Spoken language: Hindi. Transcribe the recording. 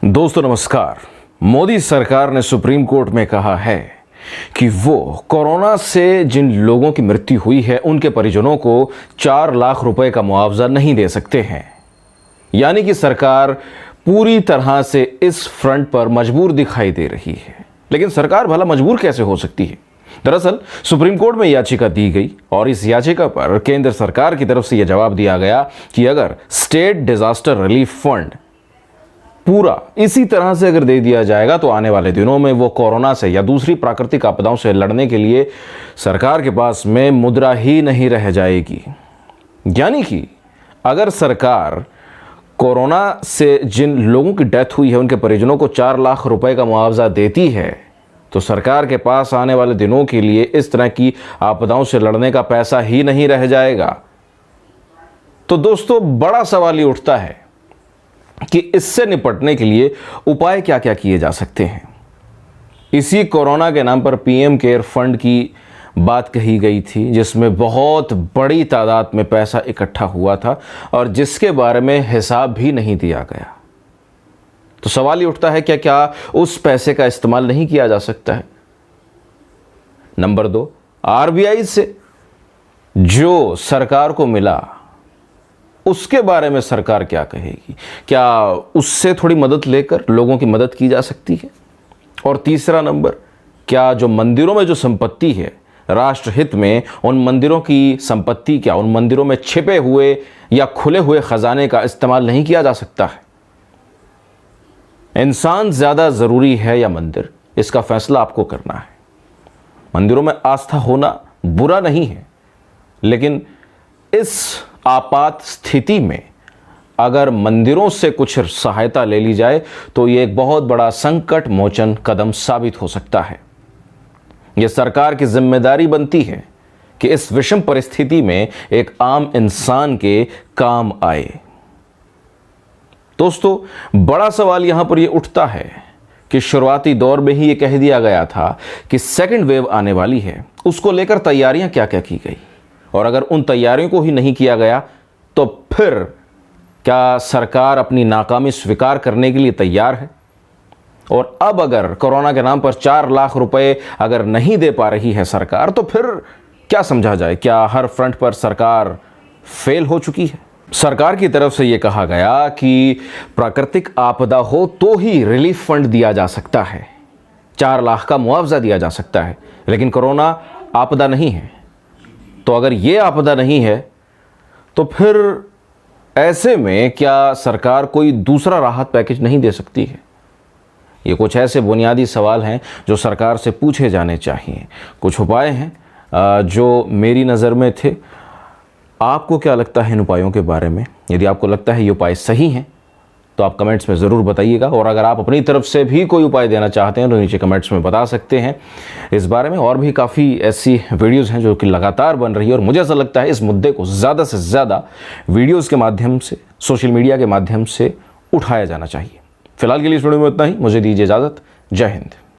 दोस्तों नमस्कार। मोदी सरकार ने सुप्रीम कोर्ट में कहा है कि वो कोरोना से जिन लोगों की मृत्यु हुई है उनके परिजनों को 4 लाख रुपए का मुआवजा नहीं दे सकते हैं। यानी कि सरकार पूरी तरह से इस फ्रंट पर मजबूर दिखाई दे रही है। लेकिन सरकार भला मजबूर कैसे हो सकती है? दरअसल सुप्रीम कोर्ट में याचिका दी गई और इस याचिका पर केंद्र सरकार की तरफ से यह जवाब दिया गया कि अगर स्टेट डिजास्टर रिलीफ फंड पूरा इसी तरह से अगर दे दिया जाएगा तो आने वाले दिनों में वो कोरोना से या दूसरी प्राकृतिक आपदाओं से लड़ने के लिए सरकार के पास में मुद्रा ही नहीं रह जाएगी। यानी कि अगर सरकार कोरोना से जिन लोगों की डेथ हुई है उनके परिजनों को 4 लाख रुपए का मुआवजा देती है तो सरकार के पास आने वाले दिनों के लिए इस तरह की आपदाओं से लड़ने का पैसा ही नहीं रह जाएगा। तो दोस्तों बड़ा सवाल ये उठता है कि इससे निपटने के लिए उपाय क्या क्या किए जा सकते हैं। इसी कोरोना के नाम पर पीएम केयर फंड की बात कही गई थी जिसमें बहुत बड़ी तादाद में पैसा इकट्ठा हुआ था और जिसके बारे में हिसाब भी नहीं दिया गया। तो सवाल ये उठता है क्या उस पैसे का इस्तेमाल नहीं किया जा सकता है? नंबर 2, आरबीआई से जो सरकार को मिला उसके बारे में सरकार क्या कहेगी? क्या उससे थोड़ी मदद लेकर लोगों की मदद की जा सकती है? और तीसरा नंबर, क्या जो मंदिरों में जो संपत्ति है राष्ट्रहित में, उन मंदिरों की संपत्ति, क्या उन मंदिरों में छिपे हुए या खुले हुए खजाने का इस्तेमाल नहीं किया जा सकता है? इंसान ज्यादा जरूरी है या मंदिर, इसका फैसला आपको करना है। मंदिरों में आस्था होना बुरा नहीं है, लेकिन इस आपात स्थिति में अगर मंदिरों से कुछ सहायता ले ली जाए तो यह एक बहुत बड़ा संकट मोचन कदम साबित हो सकता है। यह सरकार की जिम्मेदारी बनती है कि इस विषम परिस्थिति में एक आम इंसान के काम आए। दोस्तों बड़ा सवाल यहां पर यह उठता है कि शुरुआती दौर में ही यह कह दिया गया था कि सेकंड वेव आने वाली है, उसको लेकर तैयारियां क्या क्या की गई, और अगर उन तैयारियों को ही नहीं किया गया तो फिर क्या सरकार अपनी नाकामी स्वीकार करने के लिए तैयार है? और अब अगर कोरोना के नाम पर 4 लाख रुपए अगर नहीं दे पा रही है सरकार तो फिर क्या समझा जाए? क्या हर फ्रंट पर सरकार फेल हो चुकी है? सरकार की तरफ से यह कहा गया कि प्राकृतिक आपदा हो तो ही रिलीफ फंड दिया जा सकता है, 4 लाख का मुआवजा दिया जा सकता है, लेकिन कोरोना आपदा नहीं है। तो अगर ये आपदा नहीं है तो फिर ऐसे में क्या सरकार कोई दूसरा राहत पैकेज नहीं दे सकती है? ये कुछ ऐसे बुनियादी सवाल हैं जो सरकार से पूछे जाने चाहिए। कुछ उपाय हैं जो मेरी नज़र में थे। आपको क्या लगता है इन उपायों के बारे में? यदि आपको लगता है ये उपाय सही हैं तो आप कमेंट्स में ज़रूर बताइएगा, और अगर आप अपनी तरफ से भी कोई उपाय देना चाहते हैं तो नीचे कमेंट्स में बता सकते हैं। इस बारे में और भी काफ़ी ऐसी वीडियोस हैं जो कि लगातार बन रही है और मुझे ऐसा लगता है इस मुद्दे को ज़्यादा से ज़्यादा वीडियोस के माध्यम से, सोशल मीडिया के माध्यम से उठाया जाना चाहिए। फिलहाल के लिए इस वीडियो में इतना ही। मुझे दीजिए इजाज़त। जय हिंद।